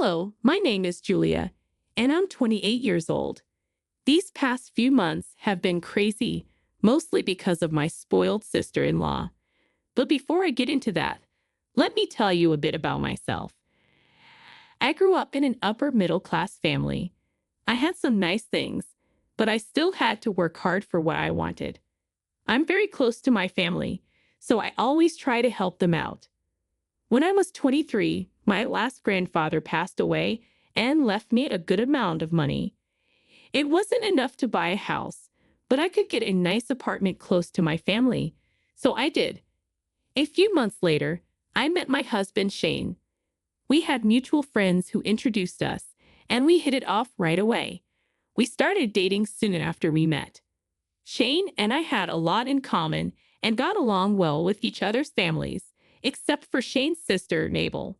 Hello, my name is Julia, and I'm 28 years old. These past few months have been crazy, mostly because of my spoiled sister-in-law. But before I get into that, let me tell you a bit about myself. I grew up in an upper middle class family. I had some nice things, but I still had to work hard for what I wanted. I'm very close to my family, so I always try to help them out. When I was 23, my last grandfather passed away and left me a good amount of money. It wasn't enough to buy a house, but I could get a nice apartment close to my family, so I did. A few months later, I met my husband, Shane. We had mutual friends who introduced us, and we hit it off right away. We started dating soon after we met. Shane and I had a lot in common and got along well with each other's families, except for Shane's sister, Mabel.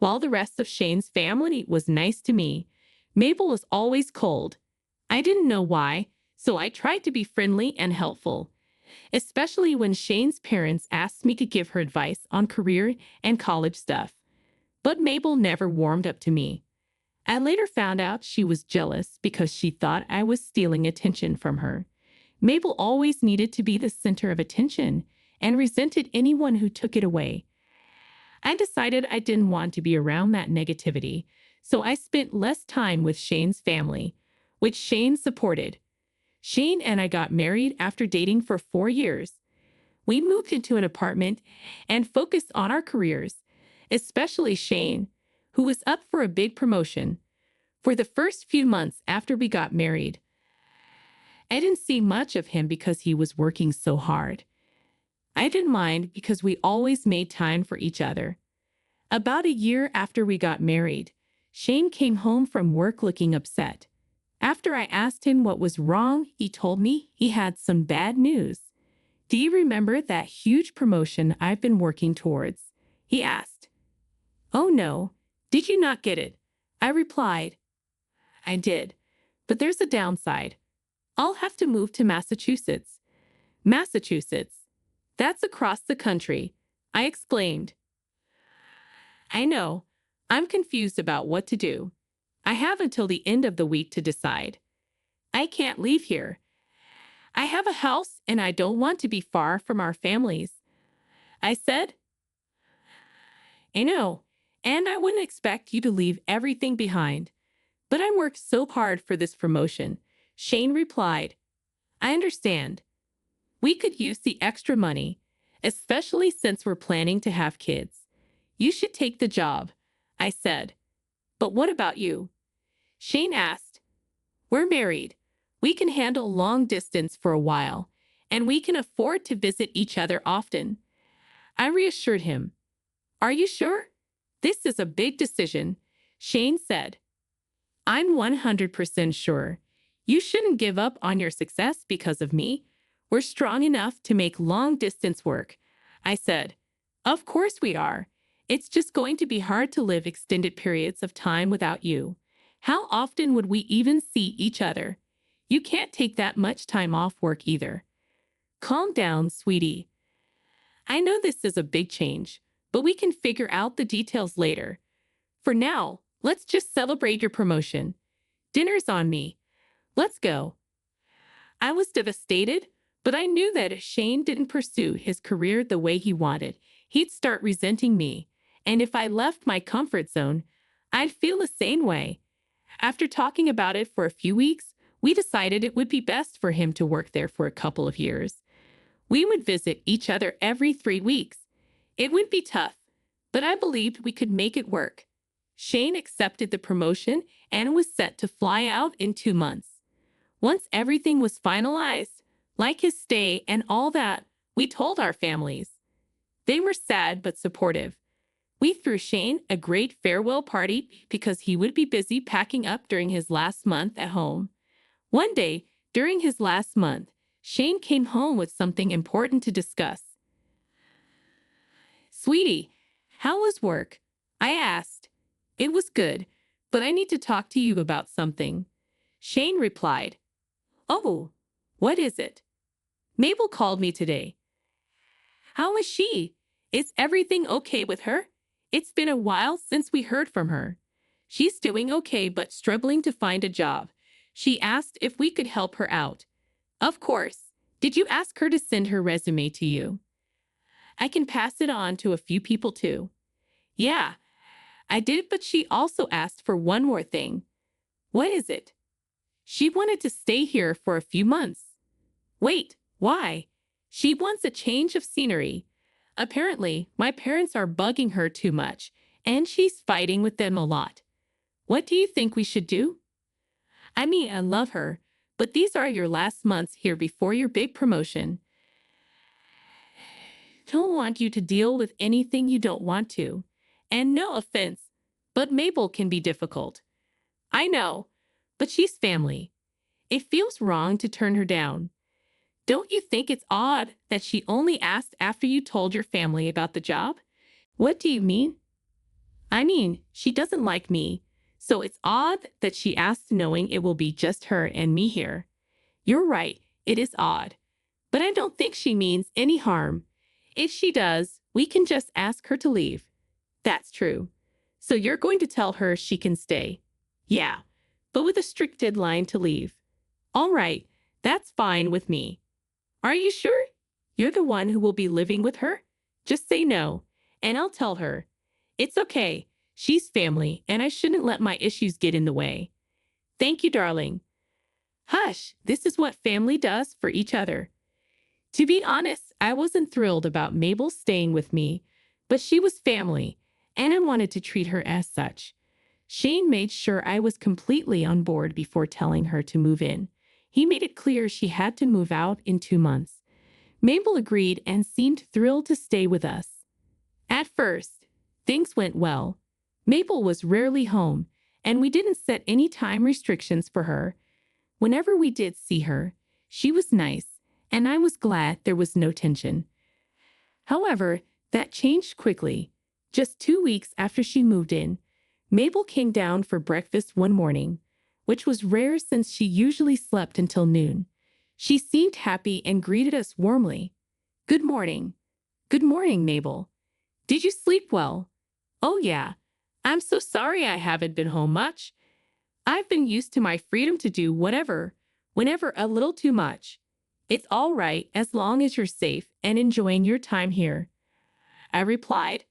While the rest of Shane's family was nice to me, Mabel was always cold. I didn't know why, so I tried to be friendly and helpful, especially when Shane's parents asked me to give her advice on career and college stuff. But Mabel never warmed up to me. I later found out she was jealous because she thought I was stealing attention from her. Mabel always needed to be the center of attention and resented anyone who took it away. I decided I didn't want to be around that negativity, so I spent less time with Shane's family, which Shane supported. Shane and I got married after dating for 4 years. We moved into an apartment and focused on our careers, especially Shane, who was up for a big promotion. For the first few months after we got married, I didn't see much of him because he was working so hard. I didn't mind because we always made time for each other. About a year after we got married, Shane came home from work looking upset. After I asked him what was wrong, he told me he had some bad news. "Do you remember that huge promotion I've been working towards?" he asked. "Oh no, did you not get it?" I replied. "I did, but there's a downside. I'll have to move to Massachusetts." "Massachusetts? That's across the country," I exclaimed. "I know. I'm confused about what to do. I have until the end of the week to decide. I can't leave here. I have a house and I don't want to be far from our families," I said. "I know, and I wouldn't expect you to leave everything behind. But I worked so hard for this promotion," Shane replied. "I understand. We could use the extra money, especially since we're planning to have kids. You should take the job," I said. "But what about you?" Shane asked. "We're married. We can handle long distance for a while, and we can afford to visit each other often." I reassured him. "Are you sure? This is a big decision," Shane said. "I'm 100% sure. You shouldn't give up on your success because of me. We're strong enough to make long distance work," I said. "Of course we are. It's just going to be hard to live extended periods of time without you. How often would we even see each other? You can't take that much time off work either." "Calm down, sweetie. I know this is a big change, but we can figure out the details later. For now, let's just celebrate your promotion. Dinner's on me. Let's go." I was devastated, but I knew that if Shane didn't pursue his career the way he wanted, he'd start resenting me. And if I left my comfort zone, I'd feel the same way. After talking about it for a few weeks, we decided it would be best for him to work there for a couple of years. We would visit each other every 3 weeks. It would be tough, but I believed we could make it work. Shane accepted the promotion and was set to fly out in 2 months. Once everything was finalized, like his stay and all that, we told our families. They were sad but supportive. We threw Shane a great farewell party because he would be busy packing up during his last month at home. One day, during his last month, Shane came home with something important to discuss. "Sweetie, how was work?" I asked. "It was good, but I need to talk to you about something." Shane replied. "Oh, what is it?" "Mabel called me today." "How is she? Is everything okay with her? It's been a while since we heard from her." She's doing okay but struggling to find a job. She asked if we could help her out. Of course. Did you ask her to send her resume to you? I can pass it on to a few people too. Yeah, I did, but she also asked for one more thing. What is it? She wanted to stay here for a few months. Wait, why? She wants a change of scenery. Apparently, my parents are bugging her too much, and she's fighting with them a lot. What do you think we should do? I mean, I love her, but these are your last months here before your big promotion. Don't want you to deal with anything you don't want to. And no offense, but Mabel can be difficult. I know, but she's family. It feels wrong to turn her down. Don't you think it's odd that she only asked after you told your family about the job? What do you mean? I mean, she doesn't like me, so it's odd that she asked knowing it will be just her and me here. You're right, it is odd. But I don't think she means any harm. If she does, we can just ask her to leave. That's true. So you're going to tell her she can stay? Yeah, but with a strict deadline to leave. All right, that's fine with me. Are you sure? You're the one who will be living with her? Just say no, and I'll tell her. It's okay. She's family, and I shouldn't let my issues get in the way. Thank you, darling. Hush, this is what family does for each other. To be honest, I wasn't thrilled about Mabel staying with me, but she was family, and I wanted to treat her as such. Shane made sure I was completely on board before telling her to move in. He made it clear she had to move out in 2 months. Mabel agreed and seemed thrilled to stay with us. At first, things went well. Mabel was rarely home, and we didn't set any time restrictions for her. Whenever we did see her, she was nice, and I was glad there was no tension. However, that changed quickly. Just 2 weeks after she moved in, Mabel came down for breakfast one morning, which was rare since she usually slept until noon. She seemed happy and greeted us warmly. Good morning. Good morning, Mabel. Did you sleep well? Oh, yeah. I'm so sorry I haven't been home much. I've been used to my freedom to do whatever, whenever a little too much. It's all right as long as you're safe and enjoying your time here. I replied,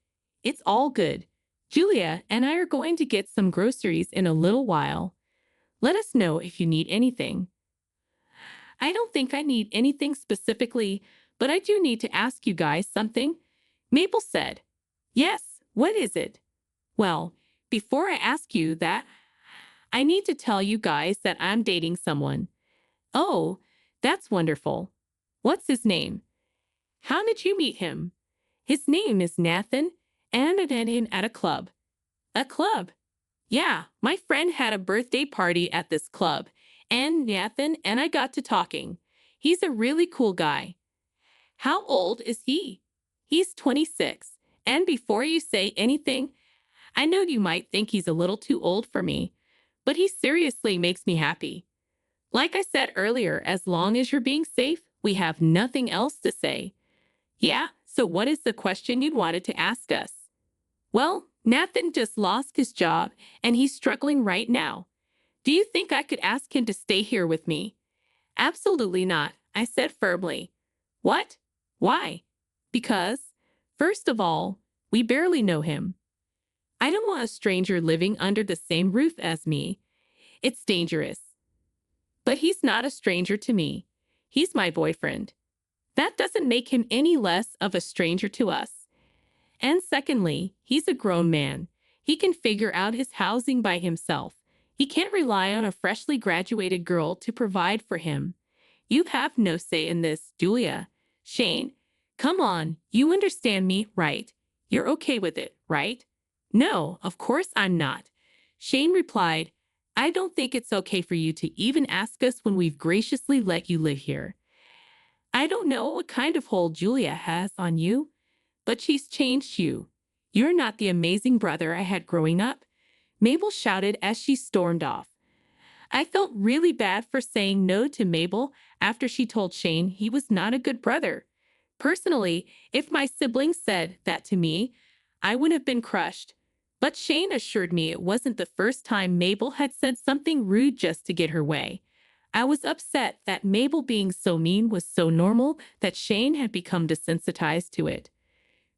It's all good. Julia and I are going to get some groceries in a little while. Let us know if you need anything. I don't think I need anything specifically, but I do need to ask you guys something. Mabel said, Yes, what is it? Well, before I ask you that, I need to tell you guys that I'm dating someone. Oh, that's wonderful. What's his name? How did you meet him? His name is Nathan, and I met him at a club. A club? Yeah, my friend had a birthday party at this club, and Nathan and I got to talking. He's a really cool guy. How old is he? He's 26, and before you say anything, I know you might think he's a little too old for me, but he seriously makes me happy. Like I said earlier, as long as you're being safe, we have nothing else to say. Yeah, so what is the question you wanted to ask us? Well, Nathan just lost his job, and he's struggling right now. Do you think I could ask him to stay here with me? Absolutely not, I said firmly. What? Why? Because, first of all, we barely know him. I don't want a stranger living under the same roof as me. It's dangerous. But he's not a stranger to me. He's my boyfriend. That doesn't make him any less of a stranger to us. And secondly, he's a grown man. He can figure out his housing by himself. He can't rely on a freshly graduated girl to provide for him. You have no say in this, Julia. Shane, come on, you understand me, right? You're okay with it, right? No, of course I'm not. Shane replied, I don't think it's okay for you to even ask us when we've graciously let you live here. I don't know what kind of hold Julia has on you, but she's changed you. You're not the amazing brother I had growing up, Mabel shouted as she stormed off. I felt really bad for saying no to Mabel after she told Shane he was not a good brother. Personally, if my siblings said that to me, I would have been crushed. But Shane assured me it wasn't the first time Mabel had said something rude just to get her way. I was upset that Mabel being so mean was so normal that Shane had become desensitized to it.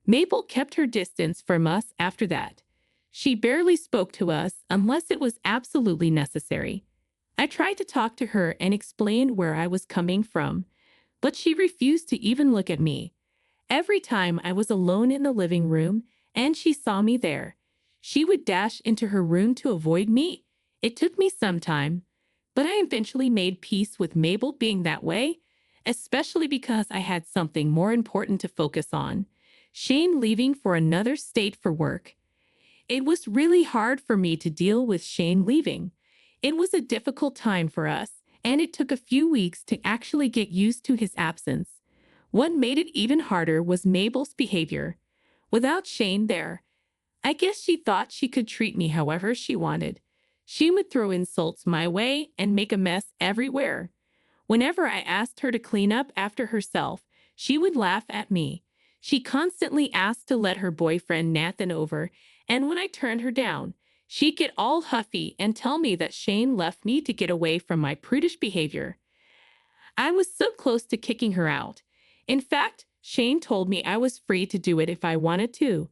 Mabel kept her distance from us after that. She barely spoke to us unless it was absolutely necessary. I tried to talk to her and explain where I was coming from, but she refused to even look at me. Every time I was alone in the living room and she saw me there, she would dash into her room to avoid me. It took me some time, but I eventually made peace with Mabel being that way, especially because I had something more important to focus on: Shane leaving for another state for work. It was really hard for me to deal with Shane leaving. It was a difficult time for us, and it took a few weeks to actually get used to his absence. What made it even harder was Mabel's behavior. Without Shane there, I guess she thought she could treat me however she wanted. She would throw insults my way and make a mess everywhere. Whenever I asked her to clean up after herself, she would laugh at me. She constantly asked to let her boyfriend Nathan over, and when I turned her down, she'd get all huffy and tell me that Shane left me to get away from my prudish behavior. I was so close to kicking her out. In fact, Shane told me I was free to do it if I wanted to.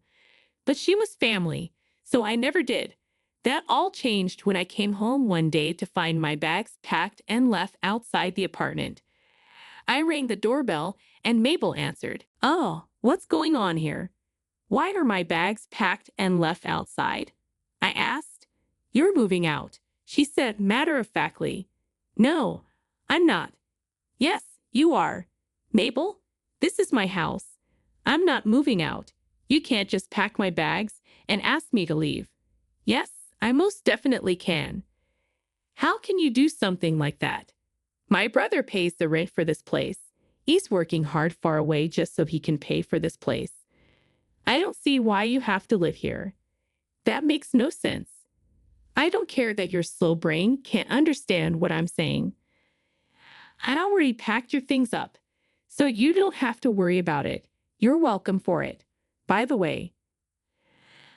But she was family, so I never did. That all changed when I came home one day to find my bags packed and left outside the apartment. I rang the doorbell and Mabel answered. "Oh, what's going on here? Why are my bags packed and left outside?" I asked. "You're moving out," she said matter-of-factly. "No, I'm not." "Yes, you are. Mabel, this is my house. I'm not moving out. You can't just pack my bags and ask me to leave." "Yes, I most definitely can." "How can you do something like that? My brother pays the rent for this place. He's working hard far away just so he can pay for this place. I don't see why you have to live here. That makes no sense. I don't care that your slow brain can't understand what I'm saying. I already packed your things up, so you don't have to worry about it. You're welcome for it. By the way,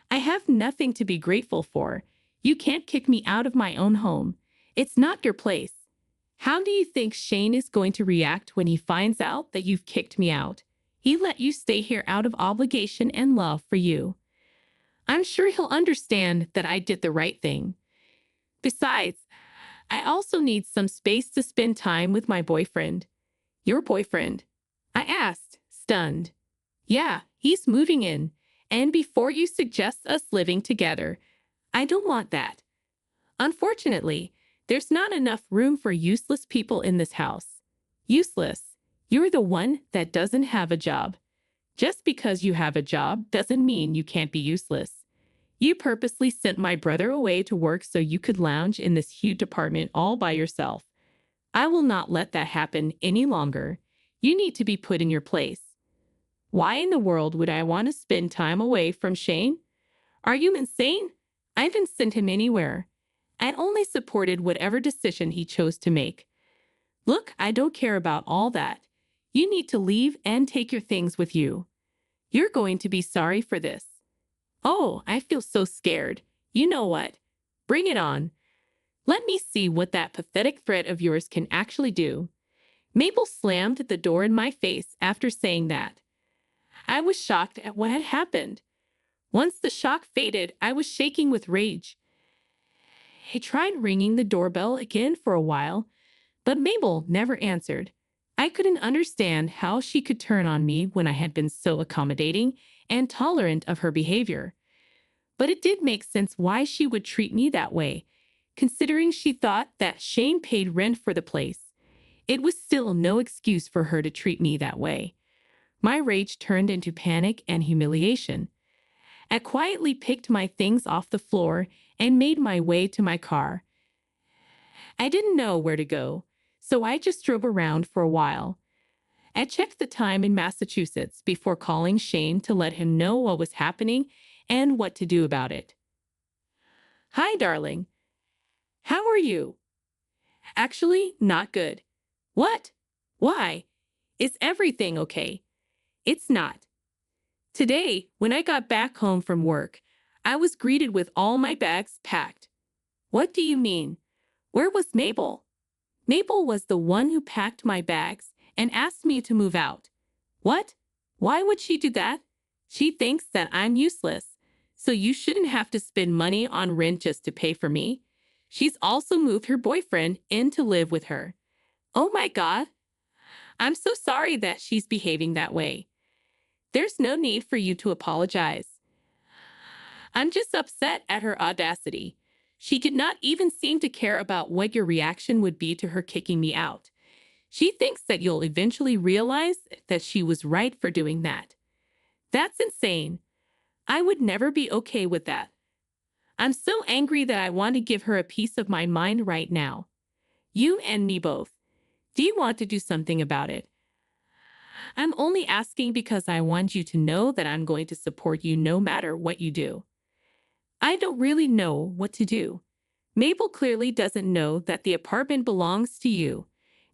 I have nothing to be grateful for. You can't kick me out of my own home. It's not your place. How do you think Shane is going to react when he finds out that you've kicked me out? He let you stay here out of obligation and love for you. I'm sure he'll understand that I did the right thing. Besides, I also need some space to spend time with my boyfriend." "Your boyfriend?" I asked, stunned. "Yeah, he's moving in. And before you suggest us living together, I don't want that. Unfortunately, there's not enough room for useless people in this house." "Useless? You're the one that doesn't have a job. Just because you have a job doesn't mean you can't be useless. You purposely sent my brother away to work so you could lounge in this huge apartment all by yourself. I will not let that happen any longer. You need to be put in your place. Why in the world would I want to spend time away from Shane? Are you insane? I haven't sent him anywhere. I only supported whatever decision he chose to make. Look, I don't care about all that. You need to leave and take your things with you. You're going to be sorry for this." "Oh, I feel so scared. You know what? Bring it on. Let me see what that pathetic threat of yours can actually do." Mabel slammed the door in my face after saying that. I was shocked at what had happened. Once the shock faded, I was shaking with rage. I tried ringing the doorbell again for a while, but Mabel never answered. I couldn't understand how she could turn on me when I had been so accommodating and tolerant of her behavior. But it did make sense why she would treat me that way, considering she thought that Shane paid rent for the place. It was still no excuse for her to treat me that way. My rage turned into panic and humiliation. I quietly picked my things off the floor and made my way to my car. I didn't know where to go, so I just drove around for a while. I checked the time in Massachusetts before calling Shane to let him know what was happening and what to do about it. "Hi, darling. How are you?" "Actually, not good." "What? Why? Is everything okay?" "It's not. Today, when I got back home from work, I was greeted with all my bags packed. What do you mean? Where was Mabel? Mabel was the one who packed my bags and asked me to move out. What? Why would she do that? She thinks that I'm useless, so you shouldn't have to spend money on rent just to pay for me. She's also moved her boyfriend in to live with her. Oh my God. I'm so sorry that she's behaving that way. There's no need for you to apologize. I'm just upset at her audacity. She did not even seem to care about what your reaction would be to her kicking me out. She thinks that you'll eventually realize that she was right for doing that. That's insane. I would never be okay with that. I'm so angry that I want to give her a piece of my mind right now. You and me both. Do you want to do something about it? I'm only asking because I want you to know that I'm going to support you no matter what you do. I don't really know what to do. Mabel clearly doesn't know that the apartment belongs to you.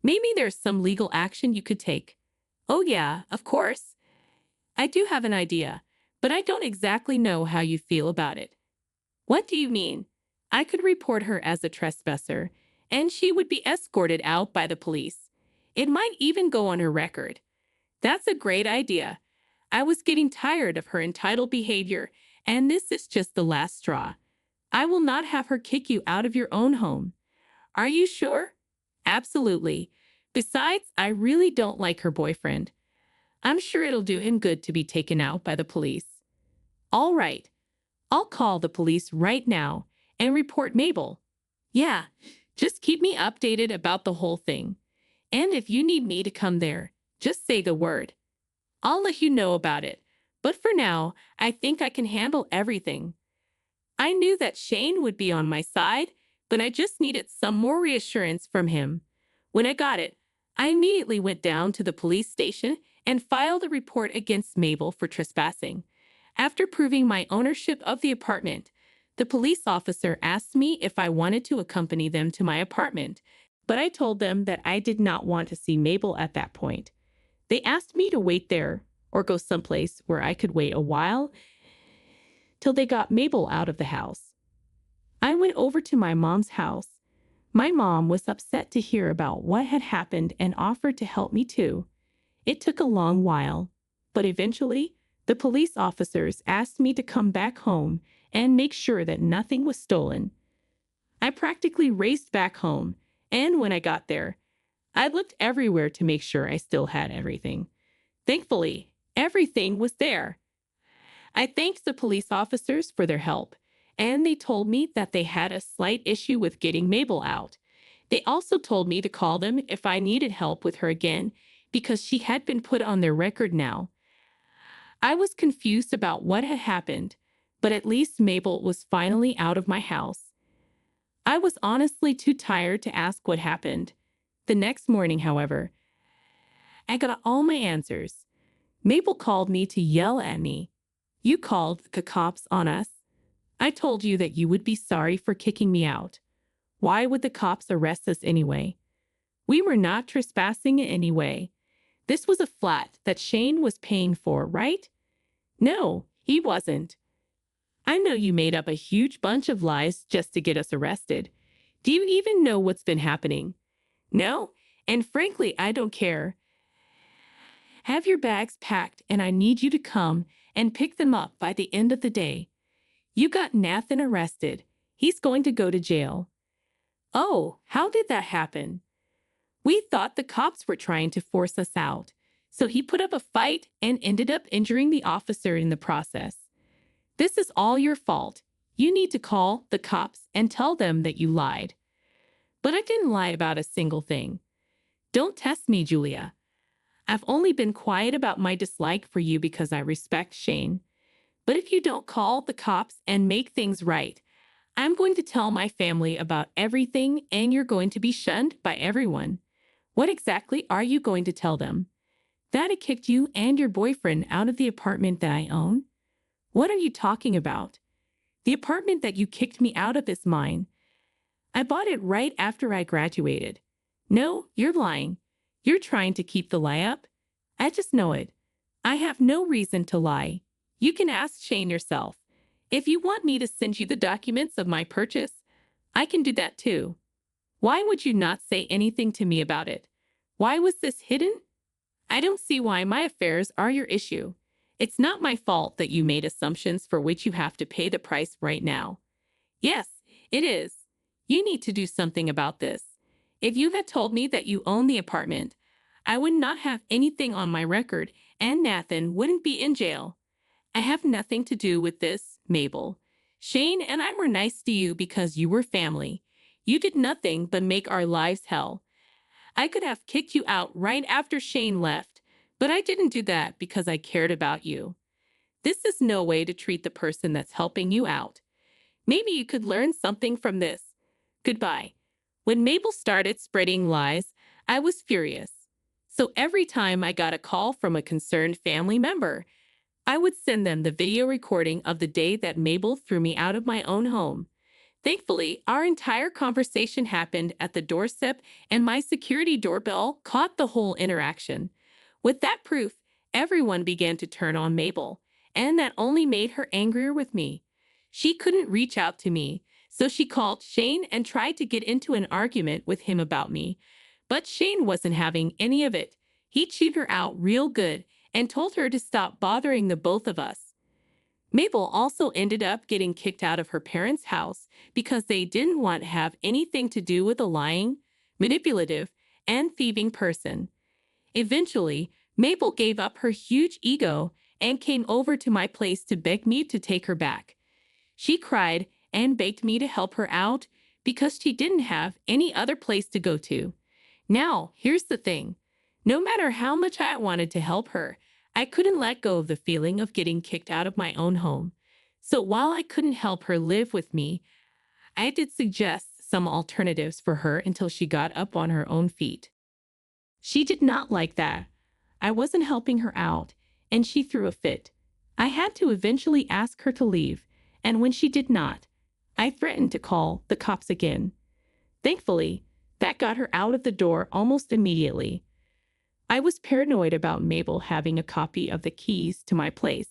Maybe there's some legal action you could take. Oh yeah, of course. I do have an idea, but I don't exactly know how you feel about it. What do you mean? I could report her as a trespasser, and she would be escorted out by the police. It might even go on her record. That's a great idea. I was getting tired of her entitled behavior, and this is just the last straw. I will not have her kick you out of your own home. Are you sure? Absolutely. Besides, I really don't like her boyfriend. I'm sure it'll do him good to be taken out by the police. All right. I'll call the police right now and report Mabel. Yeah, just keep me updated about the whole thing. And if you need me to come there, just say the word. I'll let you know about it. But for now, I think I can handle everything. I knew that Shane would be on my side, but I just needed some more reassurance from him. When I got it, I immediately went down to the police station and filed a report against Mabel for trespassing. After proving my ownership of the apartment, the police officer asked me if I wanted to accompany them to my apartment, but I told them that I did not want to see Mabel at that point. They asked me to wait there or go someplace where I could wait a while till they got Mabel out of the house. I went over to my mom's house. My mom was upset to hear about what had happened and offered to help me too. It took a long while, but eventually, the police officers asked me to come back home and make sure that nothing was stolen. I practically raced back home, and when I got there, I looked everywhere to make sure I still had everything. Thankfully, everything was there. I thanked the police officers for their help, and they told me that they had a slight issue with getting Mabel out. They also told me to call them if I needed help with her again because she had been put on their record now. I was confused about what had happened, but at least Mabel was finally out of my house. I was honestly too tired to ask what happened. The next morning, however, I got all my answers. Mabel called me to yell at me. You called the cops on us. I told you that you would be sorry for kicking me out. Why would the cops arrest us anyway? We were not trespassing in any way. This was a flat that Shane was paying for, right? No, he wasn't. I know you made up a huge bunch of lies just to get us arrested. Do you even know what's been happening? No, and frankly, I don't care. Have your bags packed, and I need you to come and pick them up by the end of the day. You got Nathan arrested. He's going to go to jail. Oh, how did that happen? We thought the cops were trying to force us out, so he put up a fight and ended up injuring the officer in the process. This is all your fault. You need to call the cops and tell them that you lied. But I didn't lie about a single thing. Don't test me, Julia. I've only been quiet about my dislike for you because I respect Shane. But if you don't call the cops and make things right, I'm going to tell my family about everything and you're going to be shunned by everyone. What exactly are you going to tell them? That I kicked you and your boyfriend out of the apartment that I own? What are you talking about? The apartment that you kicked me out of is mine. I bought it right after I graduated. No, you're lying. You're trying to keep the lie up. I just know it. I have no reason to lie. You can ask Shane yourself. If you want me to send you the documents of my purchase, I can do that too. Why would you not say anything to me about it? Why was this hidden? I don't see why my affairs are your issue. It's not my fault that you made assumptions for which you have to pay the price right now. Yes, it is. You need to do something about this. If you had told me that you own the apartment, I would not have anything on my record and Nathan wouldn't be in jail. I have nothing to do with this, Mabel. Shane and I were nice to you because you were family. You did nothing but make our lives hell. I could have kicked you out right after Shane left, but I didn't do that because I cared about you. This is no way to treat the person that's helping you out. Maybe you could learn something from this. Goodbye. When Mabel started spreading lies, I was furious. So every time I got a call from a concerned family member, I would send them the video recording of the day that Mabel threw me out of my own home. Thankfully, our entire conversation happened at the doorstep and my security doorbell caught the whole interaction. With that proof, everyone began to turn on Mabel, and that only made her angrier with me. She couldn't reach out to me, so she called Shane and tried to get into an argument with him about me. But Shane wasn't having any of it. He chewed her out real good and told her to stop bothering the both of us. Mabel also ended up getting kicked out of her parents' house because they didn't want to have anything to do with a lying, manipulative, and thieving person. Eventually, Mabel gave up her huge ego and came over to my place to beg me to take her back. She cried and begged me to help her out because she didn't have any other place to go to. Now, here's the thing. No matter how much I wanted to help her, I couldn't let go of the feeling of getting kicked out of my own home. So while I couldn't help her live with me, I did suggest some alternatives for her until she got up on her own feet. She did not like that. I wasn't helping her out, and she threw a fit. I had to eventually ask her to leave, and when she did not, I threatened to call the cops again. Thankfully, that got her out of the door almost immediately. I was paranoid about Mabel having a copy of the keys to my place,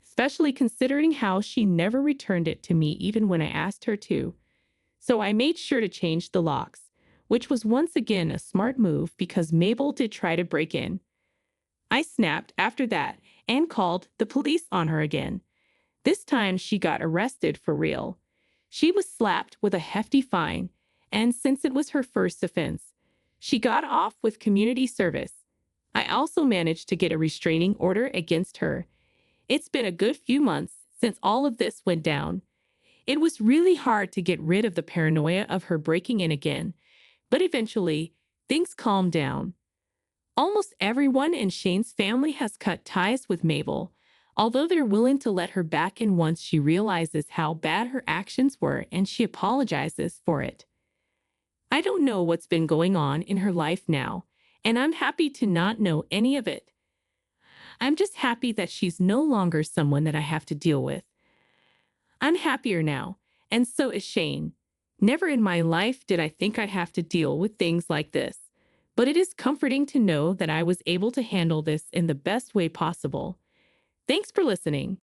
especially considering how she never returned it to me even when I asked her to. So I made sure to change the locks, which was once again a smart move because Mabel did try to break in. I snapped after that and called the police on her again. This time she got arrested for real. She was slapped with a hefty fine, and since it was her first offense, she got off with community service. I also managed to get a restraining order against her. It's been a good few months since all of this went down. It was really hard to get rid of the paranoia of her breaking in again, but eventually, things calmed down. Almost everyone in Shane's family has cut ties with Mabel, although they're willing to let her back in once she realizes how bad her actions were and she apologizes for it. I don't know what's been going on in her life now, and I'm happy to not know any of it. I'm just happy that she's no longer someone that I have to deal with. I'm happier now, and so is Shane. Never in my life did I think I'd have to deal with things like this, but it is comforting to know that I was able to handle this in the best way possible. Thanks for listening.